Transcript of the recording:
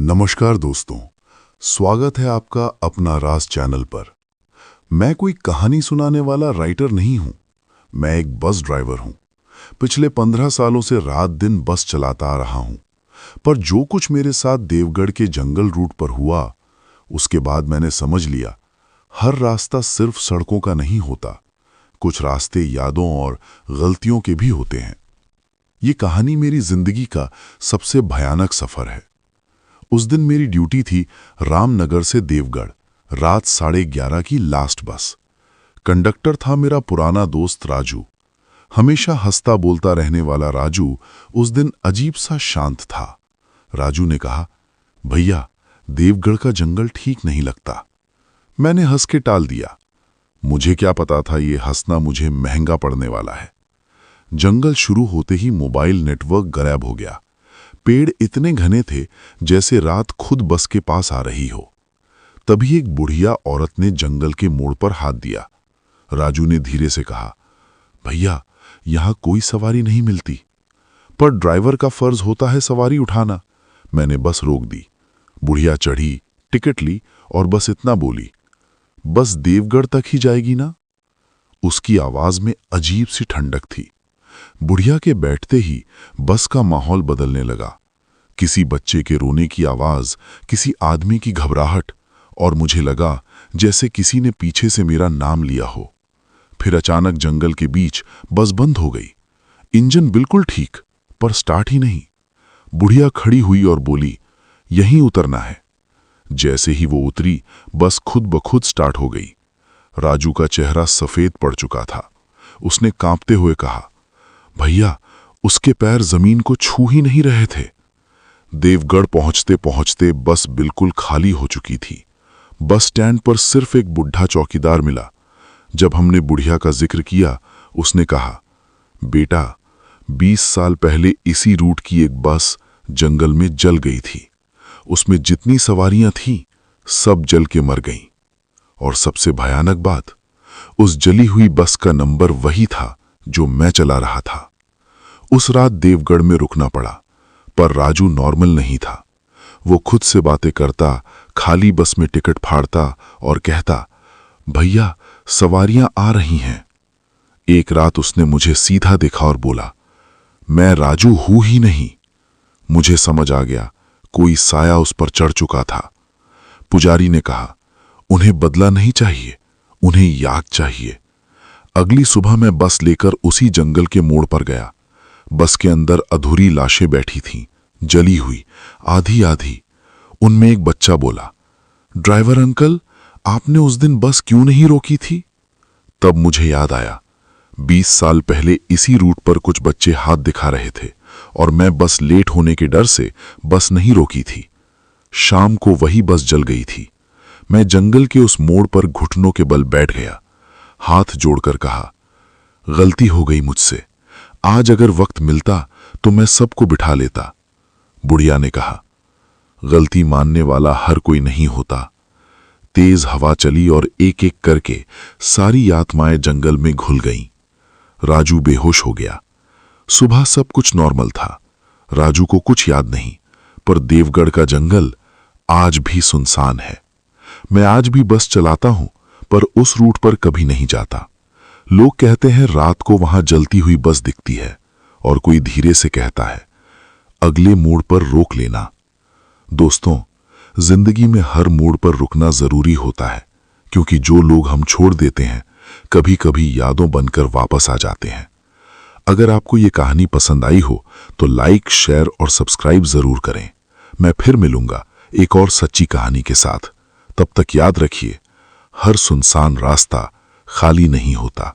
नमस्कार दोस्तों, स्वागत है आपका अपना राज चैनल पर। मैं कोई कहानी सुनाने वाला राइटर नहीं हूं, मैं एक बस ड्राइवर हूं। पिछले 15 सालों से रात दिन बस चलाता आ रहा हूं, पर जो कुछ मेरे साथ देवगढ़ के जंगल रूट पर हुआ, उसके बाद मैंने समझ लिया, हर रास्ता सिर्फ सड़कों का नहीं होता, कुछ रास्ते यादों और गलतियों के भी होते हैं। ये कहानी मेरी जिंदगी का सबसे भयानक सफर है। उस दिन मेरी ड्यूटी थी रामनगर से देवगढ़, रात 11:30 की लास्ट बस। कंडक्टर था मेरा पुराना दोस्त राजू। हमेशा हंसता बोलता रहने वाला राजू उस दिन अजीब सा शांत था। राजू ने कहा, भैया, देवगढ़ का जंगल ठीक नहीं लगता। मैंने हंस के टाल दिया। मुझे क्या पता था ये हंसना मुझे महंगा पड़ने वाला है। जंगल शुरू होते ही मोबाइल नेटवर्क गायब हो गया। पेड़ इतने घने थे जैसे रात खुद बस के पास आ रही हो। तभी एक बुढ़िया औरत ने जंगल के मोड़ पर हाथ दिया। राजू ने धीरे से कहा, भैया, यहां कोई सवारी नहीं मिलती। पर ड्राइवर का फर्ज होता है सवारी उठाना। मैंने बस रोक दी। बुढ़िया चढ़ी, टिकट ली और बस इतना बोली, बस देवगढ़ तक ही जाएगी ना? उसकी आवाज में अजीब सी ठंडक थी। बुढ़िया के बैठते ही बस का माहौल बदलने लगा। किसी बच्चे के रोने की आवाज, किसी आदमी की घबराहट, और मुझे लगा जैसे किसी ने पीछे से मेरा नाम लिया हो। फिर अचानक जंगल के बीच बस बंद हो गई। इंजन बिल्कुल ठीक, पर स्टार्ट ही नहीं। बुढ़िया खड़ी हुई और बोली, यहीं उतरना है। जैसे ही वो उतरी, बस खुद ब खुद स्टार्ट हो गई। राजू का चेहरा सफेद पड़ चुका था। उसने कांपते हुए कहा, भैया, उसके पैर जमीन को छू ही नहीं रहे थे। देवगढ़ पहुंचते पहुंचते बस बिल्कुल खाली हो चुकी थी। बस स्टैंड पर सिर्फ एक बुढ़ा चौकीदार मिला। जब हमने बुढ़िया का जिक्र किया, उसने कहा, बेटा, 20 साल पहले इसी रूट की एक बस जंगल में जल गई थी। उसमें जितनी सवारियां थीं, सब जल के मर गईं। और सबसे भयानक बात, उस जली हुई बस का नंबर वही था जो मैं चला रहा था। उस रात देवगढ़ में रुकना पड़ा, पर राजू नॉर्मल नहीं था। वो खुद से बातें करता, खाली बस में टिकट फाड़ता और कहता, भैया, सवारियां आ रही हैं। एक रात उसने मुझे सीधा देखा और बोला, मैं राजू हूं ही नहीं। मुझे समझ आ गया, कोई साया उस पर चढ़ चुका था। पुजारी ने कहा, उन्हें बदला नहीं चाहिए, उन्हें याद चाहिए। अगली सुबह मैं बस लेकर उसी जंगल के मोड़ पर गया। बस के अंदर अधूरी लाशें बैठी थीं, जली हुई, आधी आधी। उनमें एक बच्चा बोला, ड्राइवर अंकल, आपने उस दिन बस क्यों नहीं रोकी थी? तब मुझे याद आया, 20 साल पहले इसी रूट पर कुछ बच्चे हाथ दिखा रहे थे और मैं बस लेट होने के डर से बस नहीं रोकी थी। शाम को वही बस जल गई थी। मैं जंगल के उस मोड़ पर घुटनों के बल बैठ गया, हाथ जोड़कर कहा, गलती हो गई मुझसे। आज अगर वक्त मिलता तो मैं सबको बिठा लेता। बुढ़िया ने कहा, गलती मानने वाला हर कोई नहीं होता। तेज हवा चली और एक एक करके सारी आत्माएं जंगल में घुल गईं। राजू बेहोश हो गया। सुबह सब कुछ नॉर्मल था। राजू को कुछ याद नहीं, पर देवगढ़ का जंगल आज भी सुनसान है। मैं आज भी बस चलाता हूं, पर उस रूट पर कभी नहीं जाता। लोग कहते हैं रात को वहां जलती हुई बस दिखती है, और कोई धीरे से कहता है, अगले मोड़ पर रोक लेना। दोस्तों, जिंदगी में हर मोड़ पर रुकना जरूरी होता है, क्योंकि जो लोग हम छोड़ देते हैं, कभी कभी यादों बनकर वापस आ जाते हैं। अगर आपको ये कहानी पसंद आई हो तो लाइक, शेयर और सब्सक्राइब जरूर करें। मैं फिर मिलूंगा एक और सच्ची कहानी के साथ। तब तक याद रखिए, हर सुनसान रास्ता खाली नहीं होता।